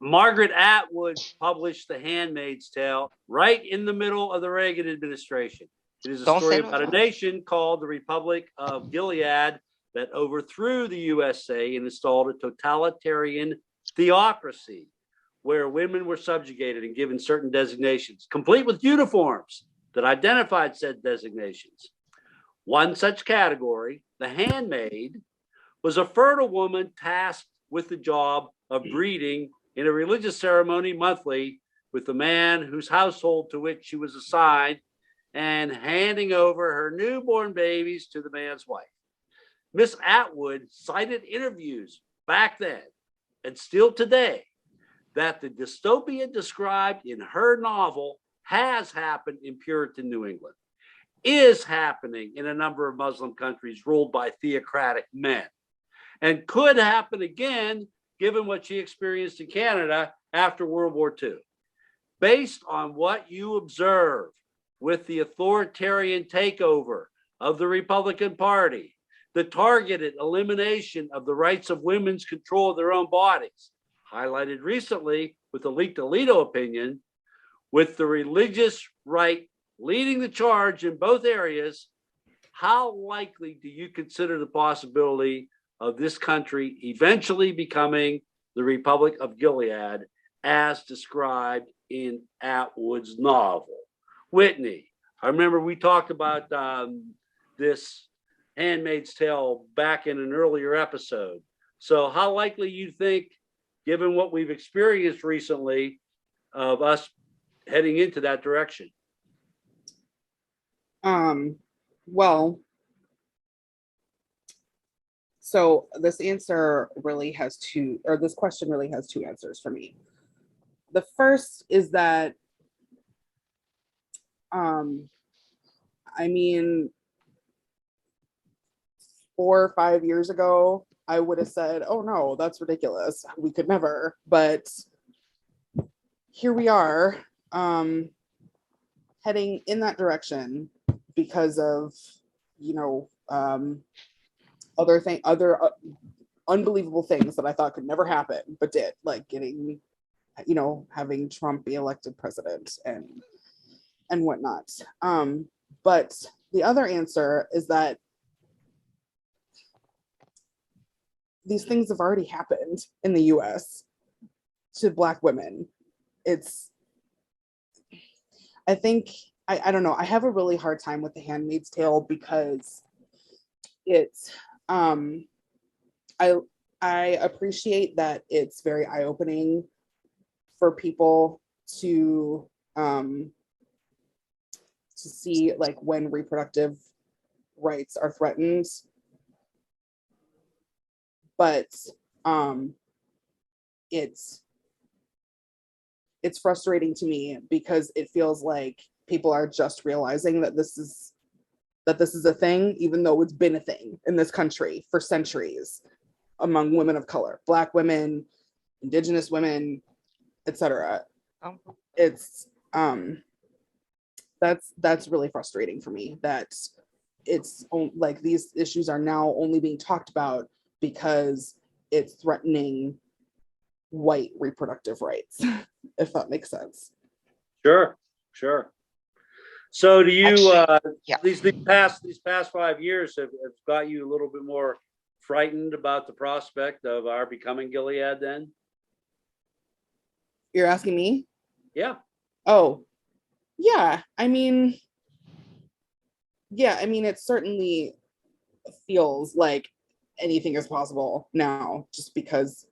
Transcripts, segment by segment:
Margaret Atwood published The Handmaid's Tale right in the middle of the Reagan administration. It is a story about a nation called the Republic of Gilead that overthrew the USA and installed a totalitarian theocracy where women were subjugated and given certain designations, complete with uniforms that identified said designations. One such category, the handmaid, was a fertile woman tasked with the job of breeding in a religious ceremony monthly with the man whose household to which she was assigned and handing over her newborn babies to the man's wife. Miss Atwood cited interviews back then and still today that the dystopia described in her novel has happened in Puritan New England, is happening in a number of Muslim countries ruled by theocratic men, and could happen again given what she experienced in Canada after World War II. Based on what you observe with the authoritarian takeover of the Republican Party, the targeted elimination of the rights of women's control of their own bodies, highlighted recently with the leaked Alito opinion, with the religious right leading the charge in both areas, how likely do you consider the possibility of this country eventually becoming the Republic of Gilead as described in Atwood's novel? Whitney, I remember we talked about this Handmaid's Tale back in an earlier episode. So how likely you think, given what we've experienced recently, of us heading into that direction? Well, so this answer really has two, or this question really has two answers for me. The first is that, I mean, 4 or 5 years ago, I would have said, oh no, that's ridiculous. We could never. But here we are, heading in that direction because of, other unbelievable things that I thought could never happen, but did, like getting, having Trump be elected president and whatnot. But the other answer is that these things have already happened in the US to Black women. I think, I don't know, I have a really hard time with The Handmaid's Tale because it's, I appreciate that it's very eye-opening for people to see, like, when reproductive rights are threatened. But it's frustrating to me because it feels like people are just realizing that this is a thing, even though it's been a thing in this country for centuries among women of color, Black women, Indigenous women, etc. It's that's really frustrating for me that it's like these issues are now only being talked about because it's threatening white reproductive rights, if that makes sense. Sure. So do you, yeah. these past 5 years have got you a little bit more frightened about the prospect of our becoming Gilead then? You're asking me? Yeah. Oh, yeah. I mean, it certainly feels like anything is possible now, just because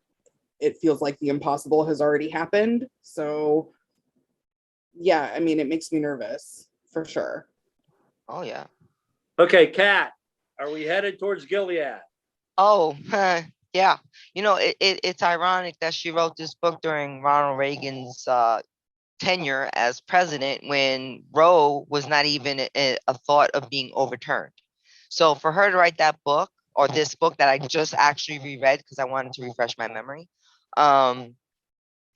it feels like the impossible has already happened. So yeah, I mean, it makes me nervous for sure. Oh yeah. Okay, Kat, are we headed towards Gilead? Oh, yeah. It's ironic that she wrote this book during Ronald Reagan's tenure as president, when Roe was not even a thought of being overturned. So for her to write that book, or this book that I just actually reread because I wanted to refresh my memory,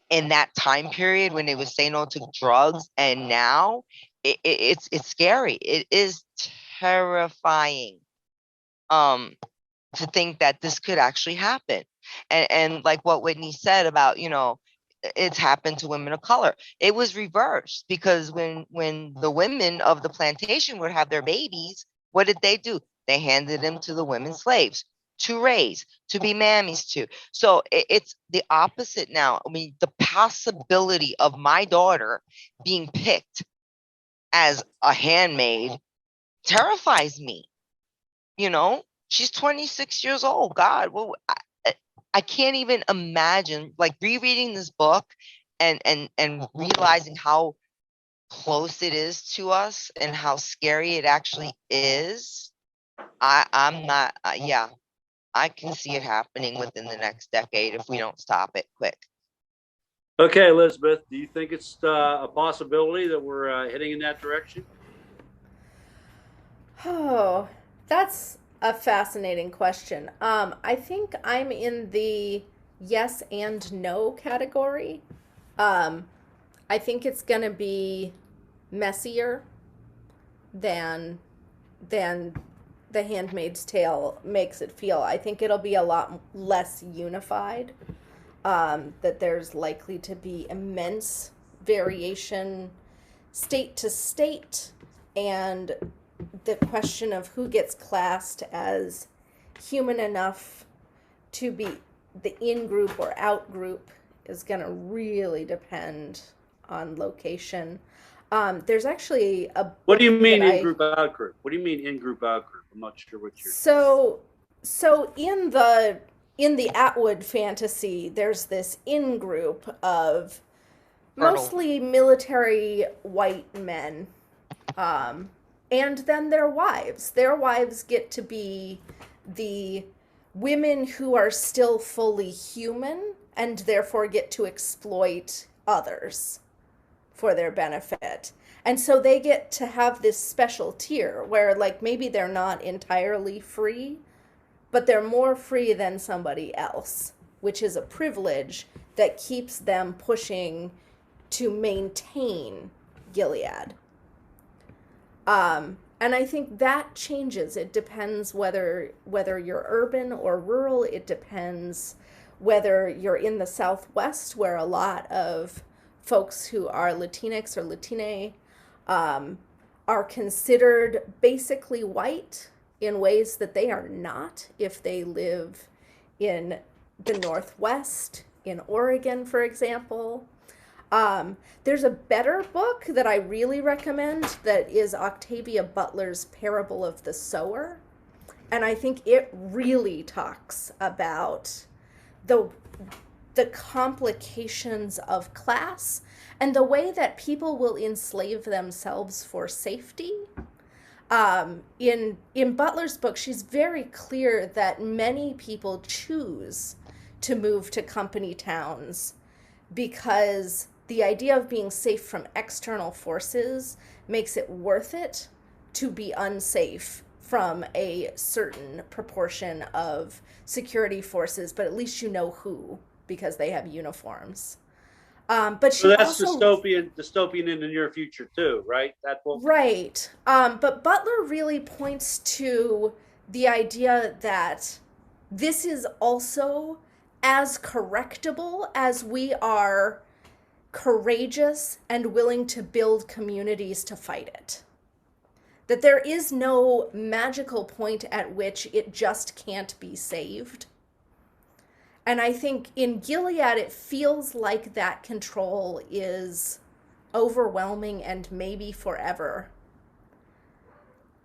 in that time period when they would say no to drugs, and now it's scary. It is terrifying to think that this could actually happen. And like what Whitney said about, it's happened to women of color. It was reversed because when the women of the plantation would have their babies, what did they do? They handed them to the women slaves to raise, to be mammies to. So it's the opposite now. I mean, the possibility of my daughter being picked as a handmaid terrifies me. You know, she's 26 years old. God, well, I can't even imagine like rereading this book and realizing how close it is to us and how scary it actually is. I'm not, yeah, I can see it happening within the next decade if we don't stop it quick. Okay, Elizabeth, do you think it's a possibility that we're heading in that direction? Oh, that's a fascinating question. I think I'm in the yes and no category. Um, I think it's gonna be messier than than The Handmaid's Tale makes it feel. I think it'll be a lot less unified. That there's likely to be immense variation state to state, and the question of who gets classed as human enough to be the in group or out group is going to really depend on location. There's actually a What do you book mean that in group out group? What do you mean in group out group? I'm not sure what you're. So in the Atwood fantasy, there's this in group of mostly military white men, and then their wives. Their wives get to be the women who are still fully human and therefore get to exploit others for their benefit. And so they get to have this special tier where, like, maybe they're not entirely free, but they're more free than somebody else, which is a privilege that keeps them pushing to maintain Gilead. And I think that changes. It depends whether you're urban or rural. It depends whether you're in the Southwest, where a lot of folks who are Latinx or Latine are considered basically white in ways that they are not if they live in the Northwest, in Oregon, for example. There's a better book that I really recommend that is Octavia Butler's Parable of the Sower. And I think it really talks about the complications of class and the way that people will enslave themselves for safety. In Butler's book, she's very clear that many people choose to move to company towns because the idea of being safe from external forces makes it worth it to be unsafe from a certain proportion of security forces, but at least you know who because they have uniforms. But she So that's also dystopian in the near future too, right? That will. right. But Butler really points to the idea that this is also as correctable as we are courageous and willing to build communities to fight it. That there is no magical point at which it just can't be saved. And I think in Gilead, it feels like that control is overwhelming and maybe forever.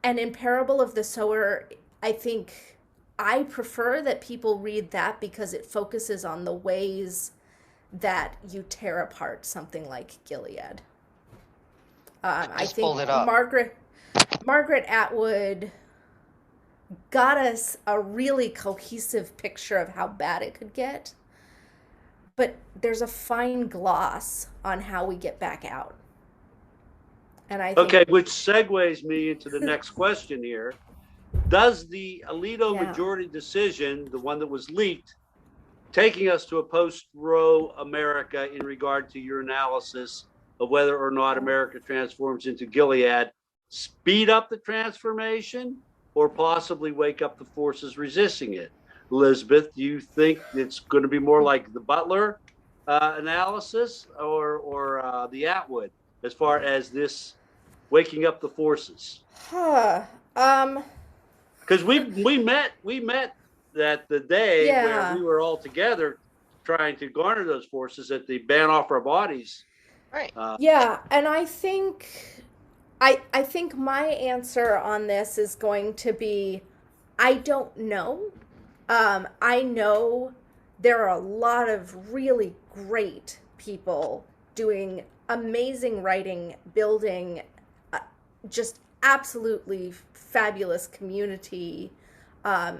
And in Parable of the Sower, I think I prefer that people read that because it focuses on the ways that you tear apart something like Gilead. I think Margaret Atwood got us a really cohesive picture of how bad it could get, but there's a fine gloss on how we get back out. And I think, okay, which segues me into the next question here. Does the Alito majority decision, the one that was leaked, taking us to a post-Roe America in regard to your analysis of whether or not America transforms into Gilead, speed up the transformation or possibly wake up the forces resisting it? Elizabeth, do you think it's going to be more like the Butler analysis or the Atwood as far as this waking up the forces? Huh. Because we met that the day where Yeah. we were all together trying to garner those forces at the ban off our bodies. Right. Yeah, and I think my answer on this is going to be I don't know. I know there are a lot of really great people doing amazing writing, building just absolutely fabulous community. Um,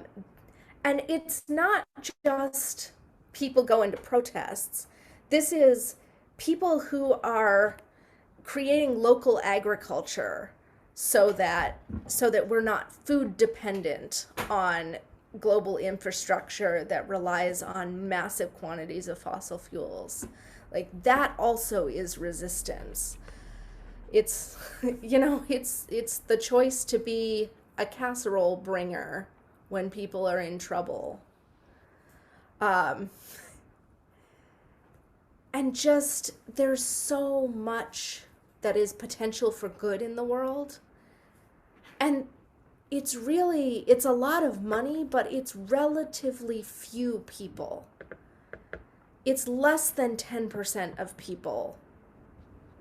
and it's not just people going to protests. This is people who are creating local agriculture so that we're not food dependent on global infrastructure that relies on massive quantities of fossil fuels. Like that also is resistance. It's it's the choice to be a casserole bringer when people are in trouble. Um, and just there's so much that is potential for good in the world. And it's a lot of money, but it's relatively few people. It's less than 10% of people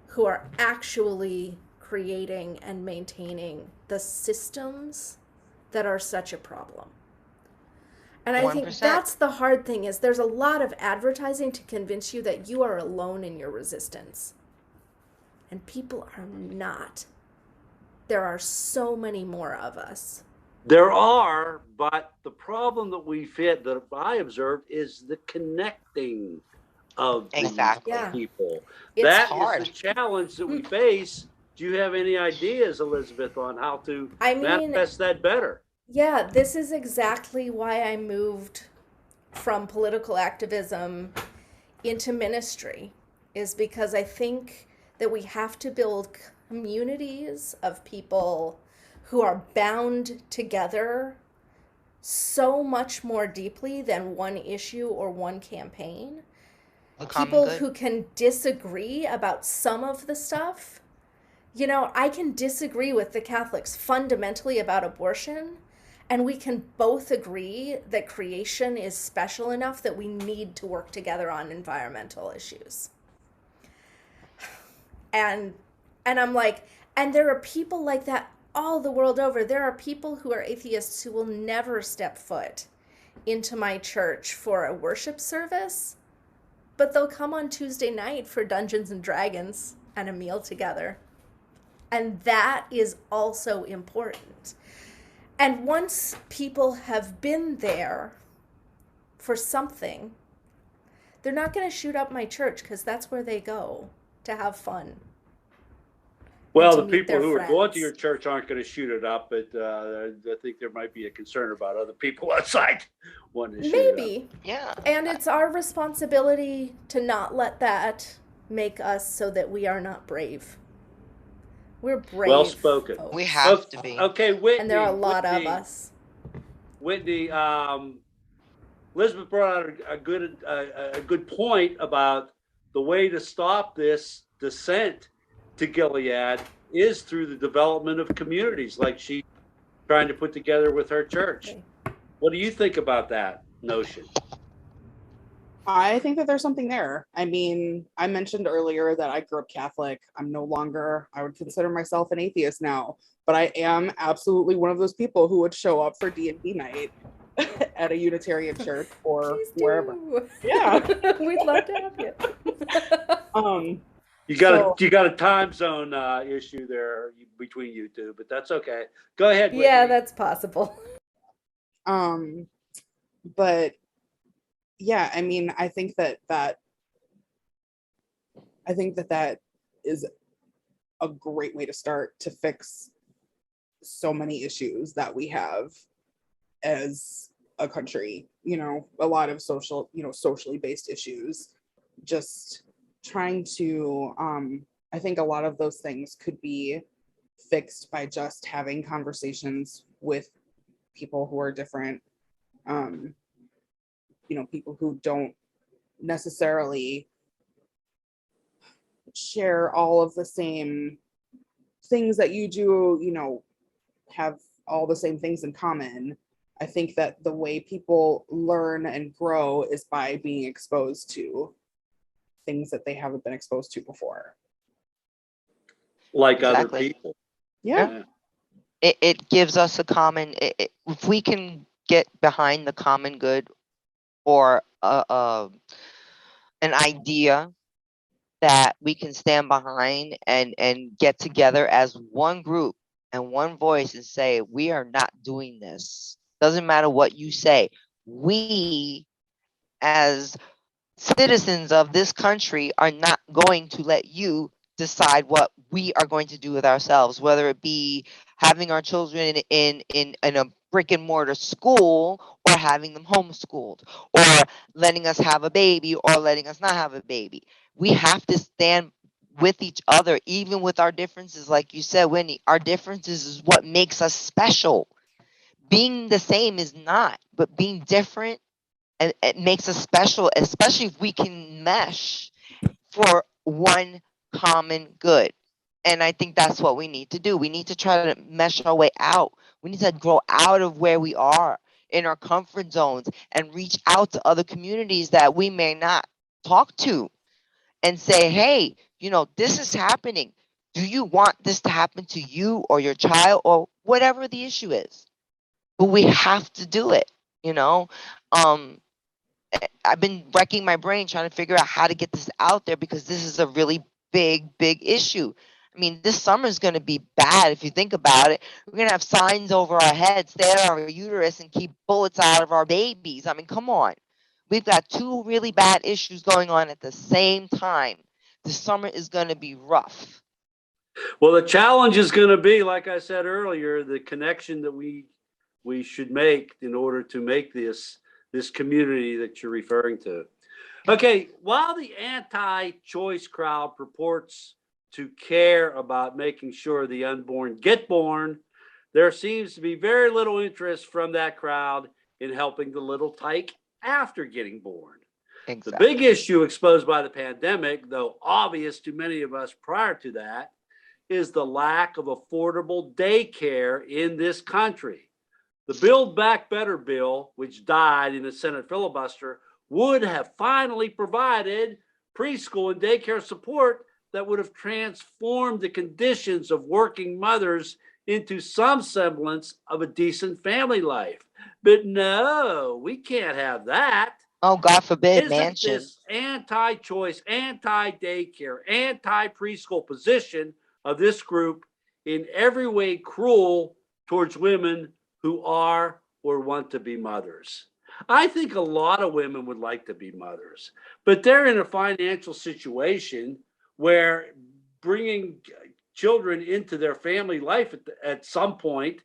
who are actually creating and maintaining the systems that are such a problem. And I think 1%. that's the hard thing is there's a lot of advertising to convince you that you are alone in your resistance. And people are not. There are so many more of us. There are, but the problem that I observed is the connecting of Exactly. these Yeah. people. It's That hard. is the challenge that we face. Do you have any ideas, Elizabeth, on how to I mean, manifest that better? yeah, this is exactly why I moved from political activism into ministry, is because I think that we have to build communities of people who are bound together so much more deeply than one issue or one campaign. The common People good. who can disagree about some of the stuff. You know, I can disagree with the Catholics fundamentally about abortion, and we can both agree that creation is special enough that we need to work together on environmental issues. And I'm like, and there are people like that all the world over. There are people who are atheists who will never step foot into my church for a worship service, but they'll come on Tuesday night for Dungeons and Dragons and a meal together. And that is also important. And once people have been there for something, they're not going to shoot up my church because that's where they go to have fun. Well, to the meet people their who are going to friends. your church aren't going to shoot it up, but I think there might be a concern about other people outside wanting to shoot it up. Maybe. Yeah. And it's our responsibility to not let that make us so that we are not brave. We're brave. Well spoken. folks. We have to be. Okay, Whitney. And there are a lot Whitney, of us. Whitney, Elizabeth brought out a good point about the way to stop this descent to Gilead is through the development of communities like she's trying to put together with her church. Okay. What do you think about that notion? I think that there's something there. I mean, I mentioned earlier that I grew up Catholic. I'm no longer, I would consider myself an atheist now, but I am absolutely one of those people who would show up for D&D night at a Unitarian church or Please do. wherever. Yeah. We'd love to have you. You got a time zone issue there between you two, but that's okay. Go ahead, Whitney. Yeah, that's possible. But yeah, I mean, I think that is a great way to start to fix so many issues that we have as a country, you know, a lot of socially based issues. Just trying to I think a lot of those things could be fixed by just having conversations with people who are different, people who don't necessarily share all of the same things that you do, you know, have all the same things in common. I think that the way people learn and grow is by being exposed to things that they haven't been exposed to before. Like other Exactly. people. Yeah. It gives us a common, if we can get behind the common good, or an idea that we can stand behind, and get together as one group and one voice and say, we are not doing this. Doesn't matter what you say. We, as citizens of this country, are not going to let you decide what we are going to do with ourselves, whether it be having our children in a brick and mortar school, or having them homeschooled, or letting us have a baby or letting us not have a baby. We have to stand with each other, even with our differences. Like you said, Whitney, our differences is what makes us special. Being the same is not, but being different, and it makes us special, especially if we can mesh for one common good. And I think that's what we need to do. We need to try to mesh our way out. We need to grow out of where we are in our comfort zones and reach out to other communities that we may not talk to, and say, hey, this is happening. Do you want this to happen to you or your child, or whatever the issue is? But we have to do it, you know? Um, I've been wrecking my brain trying to figure out how to get this out there, because this is a really big issue. I mean, this summer is going to be bad if you think about it. We're going to have signs over our heads, stay out of our uterus, and keep bullets out of our babies. I mean, come on. We've got two really bad issues going on at the same time. The summer is going to be rough. Well, the challenge is going to be, like I said earlier, the connection that we should make in order to make this community that you're referring to. Okay, while the anti-choice crowd purports to care about making sure the unborn get born, there seems to be very little interest from that crowd in helping the little tyke after getting born. Exactly. The big issue exposed by the pandemic, though obvious to many of us prior to that, is the lack of affordable daycare in this country. The Build Back Better bill, which died in the Senate filibuster, would have finally provided preschool and daycare support that would have transformed the conditions of working mothers into some semblance of a decent family life. But no, we can't have that. Oh, God forbid, Isn't Manchin. this anti-choice, anti-daycare, anti-preschool position of this group in every way cruel towards women who are or want to be mothers? I think a lot of women would like to be mothers, but they're in a financial situation where bringing children into their family life at some point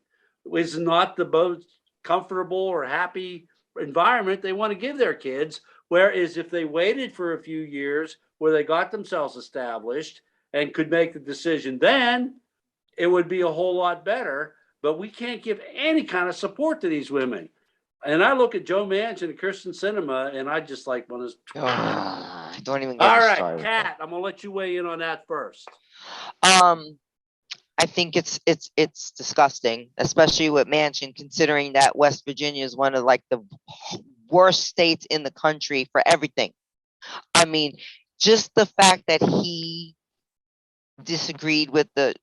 is not the most comfortable or happy environment they want to give their kids. Whereas if they waited for a few years where they got themselves established and could make the decision then, it would be a whole lot better. But we can't give any kind of support to these women. And I look at Joe Manchin and Kirsten Sinema, and I just like want to. Don't even get All me right, started. Kat, I'm gonna let you weigh in on that first. I think it's disgusting, especially with Manchin, considering that West Virginia is one of like the worst states in the country for everything. I mean, just the fact that he disagreed with the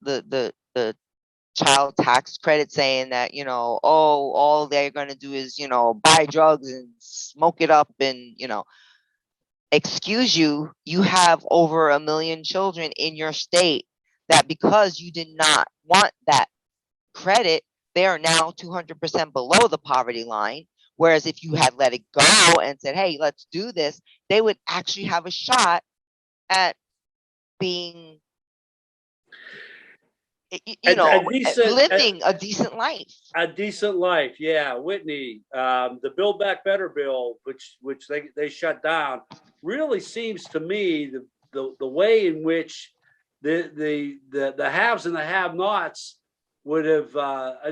child tax credit, saying that, all they're going to do is, buy drugs and smoke it up, and, excuse you, you have over 1 million children in your state that, because you did not want that credit, they are now 200% below the poverty line. Whereas if you had let it go and said, hey, let's do this, they would actually have a shot at being, living a decent life. A decent life, yeah. Whitney, the Build Back Better bill, which they shut down, really seems to me the way in which the haves and the have-nots would have.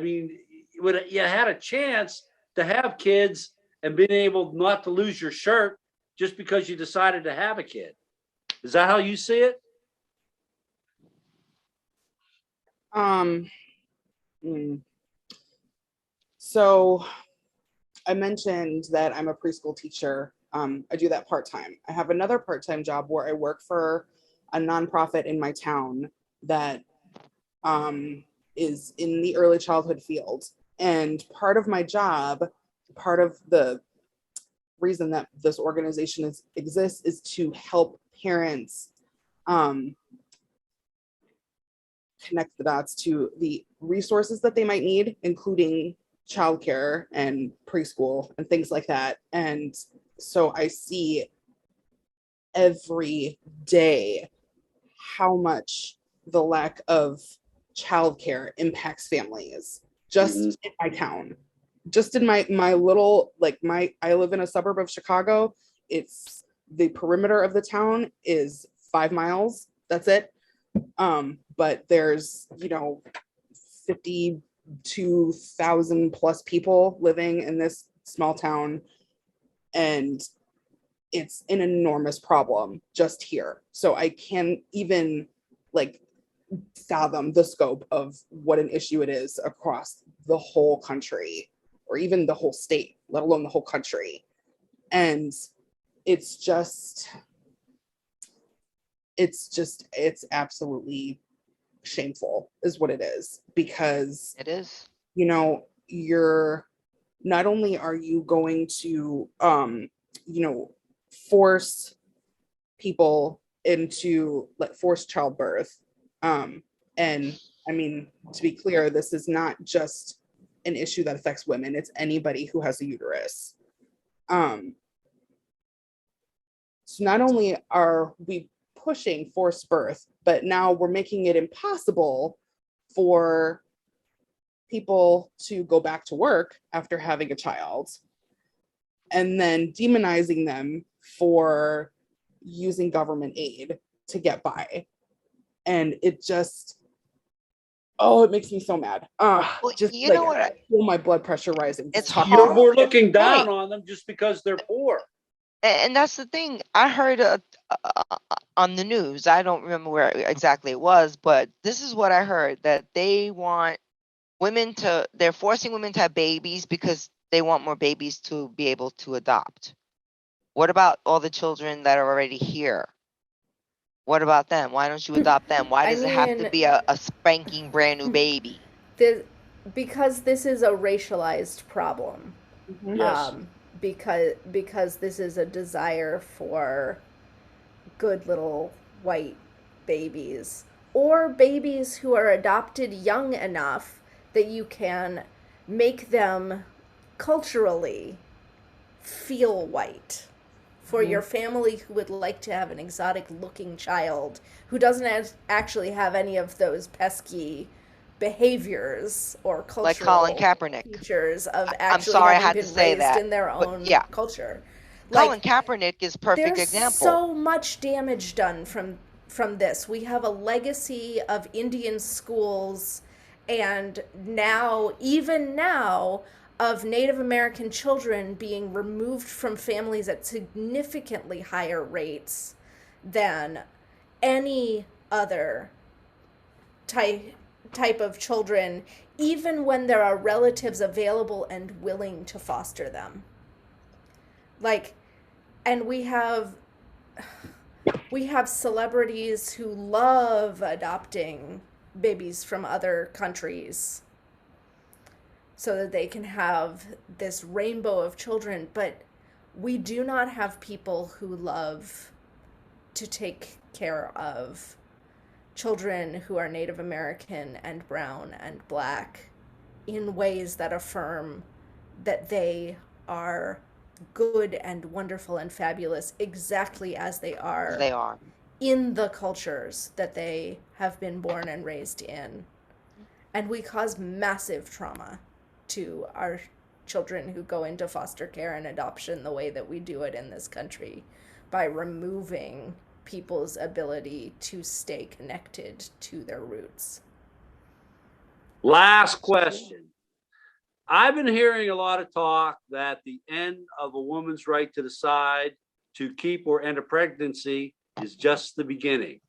You had a chance to have kids and been able not to lose your shirt just because you decided to have a kid. Is that how you see it? Um, mm, so I mentioned that I'm a preschool teacher. I do that part-time. I have another part-time job where I work for a nonprofit in my town that is in the early childhood field. And part of my job, part of the reason that this organization exists is to help parents um, connect the dots to the resources that they might need, including childcare and preschool and things like that. And so I see every day how much the lack of childcare impacts families just in my town, just in my little, like, I live in a suburb of Chicago. It's the perimeter of the town is 5 miles, that's it. But there's 52,000 plus people living in this small town, and it's an enormous problem just here. So I can't even like fathom the scope of what an issue it is across the whole country, or even the whole state, let alone the whole country. And it's absolutely shameful is what it is, because It is. you're not only are you going to force people into like forced childbirth, and I mean, to be clear, this is not just an issue that affects women, it's anybody who has a uterus. So not only are we pushing forced birth, but now we're making it impossible for people to go back to work after having a child, and then demonizing them for using government aid to get by. And it just, oh, it makes me so mad. Well, Just you like, know what? I feel my blood pressure rising. It's Talking hard. about We're it. looking down Right. on them just because they're poor. And that's the thing. I heard on the news. I don't remember where exactly it was, but this is what I heard, that they want they're forcing women to have babies because they want more babies to be able to adopt. What about all the children that are already here? What about them? Why don't you adopt them? Why I does it have to mean, be a spanking brand new baby? because this is a racialized problem. Mhm. Yes. Because this is a desire for good little white babies, or babies who are adopted young enough that you can make them culturally feel white, for your family who would like to have an exotic looking child who doesn't actually have any of those pesky behaviors or Like Colin cultural Kaepernick. features of I'm actually sorry I having had to been say raised that, in their but own yeah, culture. Colin Like, Kaepernick is perfect there's example. so much damage done from this. We have a legacy of Indian schools, and now, even now, of Native American children being removed from families at significantly higher rates than any other type of children, even when there are relatives available and willing to foster them. Like, and we have celebrities who love adopting babies from other countries so that they can have this rainbow of children, but we do not have people who love to take care of children who are Native American and brown and black in ways that affirm that they are good and wonderful and fabulous exactly as they are They are. in the cultures that they have been born and raised in. And we cause massive trauma to our children who go into foster care and adoption the way that we do it in this country, by removing people's ability to stay connected to their roots. Last question. I've been hearing a lot of talk that the end of a woman's right to decide to keep or end a pregnancy is just the beginning.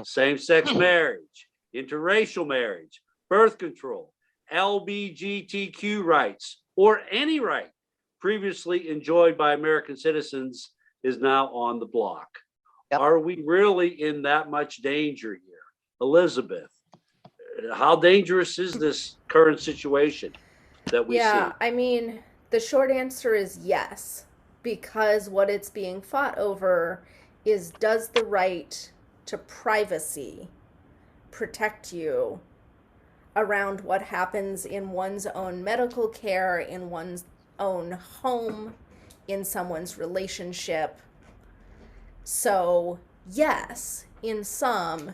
Same-sex marriage, interracial marriage, birth control, LGBTQ rights, or any right previously enjoyed by American citizens is now on the block. Yep. Are we really in that much danger here? Elizabeth, how dangerous is this current situation that we see? I mean, the short answer is yes, because what it's being fought over is, does the right to privacy protect you around what happens in one's own medical care, in one's own home, in someone's relationship. So, yes, in some,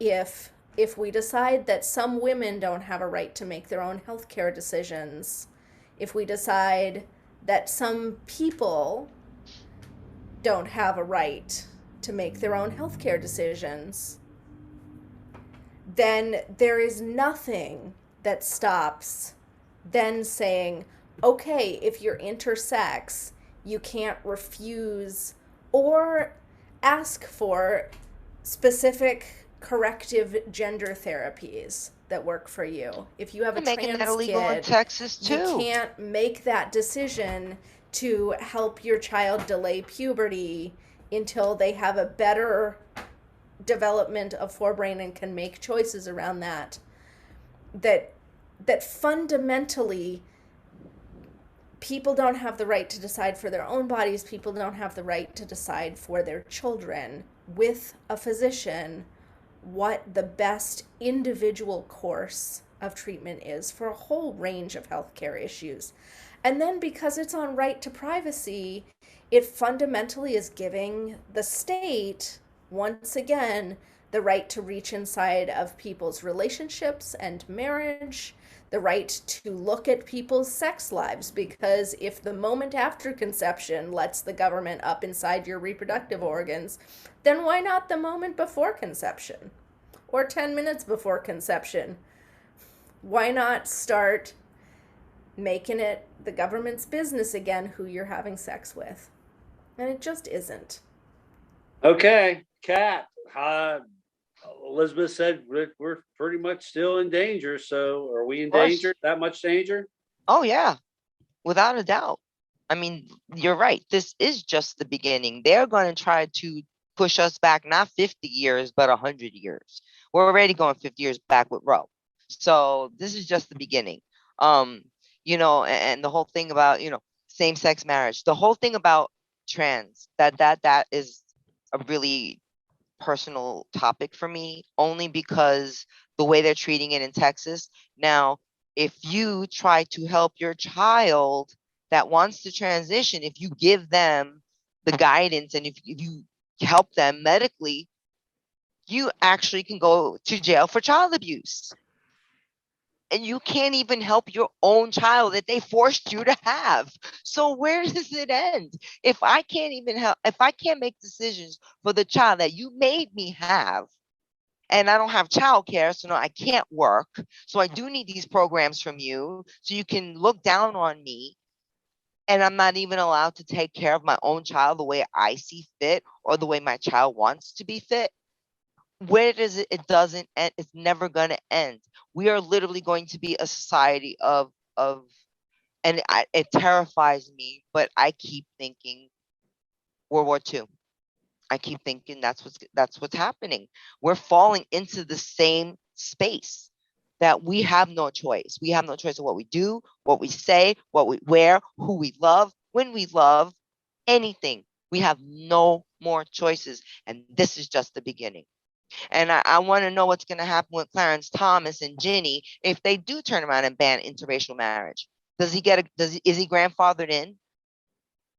if we decide that some women don't have a right to make their own healthcare decisions, if we decide that some people don't have a right to make their own healthcare decisions, then there is nothing that stops then saying, okay, if you're intersex, you can't refuse or ask for specific corrective gender therapies that work for you. If you have a making that trans illegal in kid, Texas too. you can't make that decision to help your child delay puberty until they have a better development of forebrain and can make choices around that. That fundamentally, people don't have the right to decide for their own bodies. People don't have the right to decide for their children with a physician what the best individual course of treatment is for a whole range of healthcare issues. And then because it's on right to privacy, it fundamentally is giving the state, once again, the right to reach inside of people's relationships and marriage, the right to look at people's sex lives, because if the moment after conception lets the government up inside your reproductive organs, then why not the moment before conception or 10 minutes before conception? Why not start making it the government's business again who you're having sex with? And it just isn't. Okay, Kat, Elizabeth said we're pretty much still in danger. So are we in danger? That much danger? Oh, yeah, without a doubt. I mean, you're right. This is just the beginning. They're going to try to push us back, not 50 years, but 100 years. We're already going 50 years back with Roe. So this is just the beginning. You know, and the whole thing about, you know, same-sex marriage, the whole thing about trans, that is a really personal topic for me, only because the way they're treating it in Texas. Now, if you try to help your child that wants to transition, if you give them the guidance and if you help them medically, you actually can go to jail for child abuse. And you can't even help your own child that they forced you to have. So where does it end? If I can't even help, if I can't make decisions for the child that you made me have, and I don't have childcare, so no, I can't work. So I do need these programs from you so you can look down on me. And I'm not even allowed to take care of my own child the way I see fit or the way my child wants to be fit. Where does it? It doesn't end. It's never going to end. We are literally going to be a society of, and it terrifies me, but I keep thinking World War II. I keep thinking that's what's happening. We're falling into the same space that we have no choice. We have no choice of what we do, what we say, what we wear, who we love, when we love, anything. We have no more choices. And this is just the beginning. And I want to know what's going to happen with Clarence Thomas and Ginny if they do turn around and ban interracial marriage. Is he grandfathered in?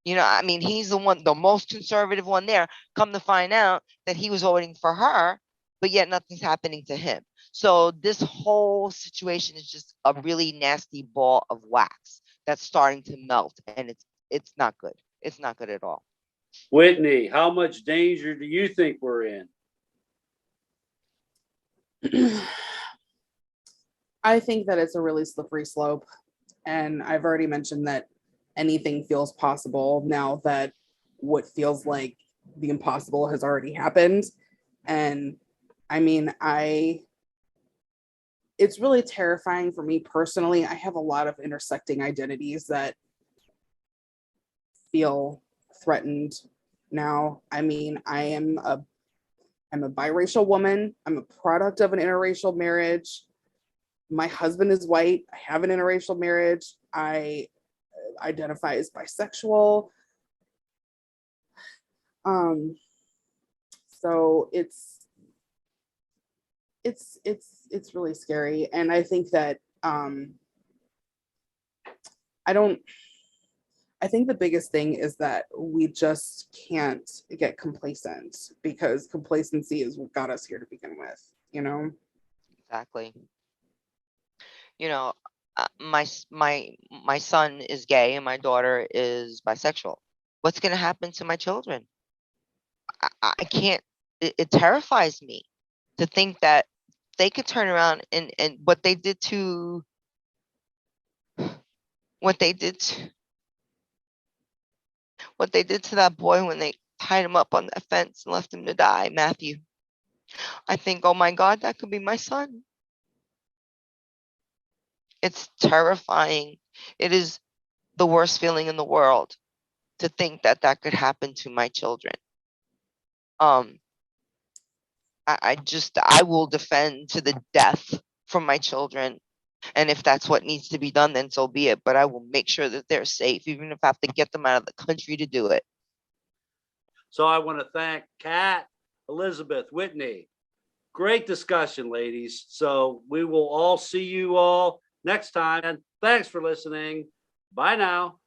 You know, I mean, he's the most conservative one there. Come to find out that he was voting for her, but yet nothing's happening to him. So this whole situation is just a really nasty ball of wax that's starting to melt, and it's not good. It's not good at all. Whitney, how much danger do you think we're in? I think that it's a really slippery slope. And I've already mentioned that anything feels possible now that what feels like the impossible has already happened. And I mean, I it's really terrifying for me personally. I have a lot of intersecting identities that feel threatened now. I mean, I'm a biracial woman. I'm a product of an interracial marriage. My husband is white. I have an interracial marriage. I identify as bisexual. So it's really scary. And I think that I think the biggest thing is that we just can't get complacent, because complacency is what got us here to begin with, you know? Exactly. You know, my son is gay and my daughter is bisexual. What's going to happen to my children? I can't. It terrifies me to think that they could turn around and what they did to, what they did to that boy when they tied him up on that fence and left him to die, Matthew. I think, oh my God, that could be my son. It's terrifying. It is the worst feeling in the world to think that that could happen to my children. I will defend to the death for my children. And if that's what needs to be done, then so be it. But I will make sure that they're safe, even if I have to get them out of the country to do it. So I want to thank Kat, Elizabeth, Whitney. Great discussion, ladies. So we will all see you all next time. And thanks for listening. Bye now.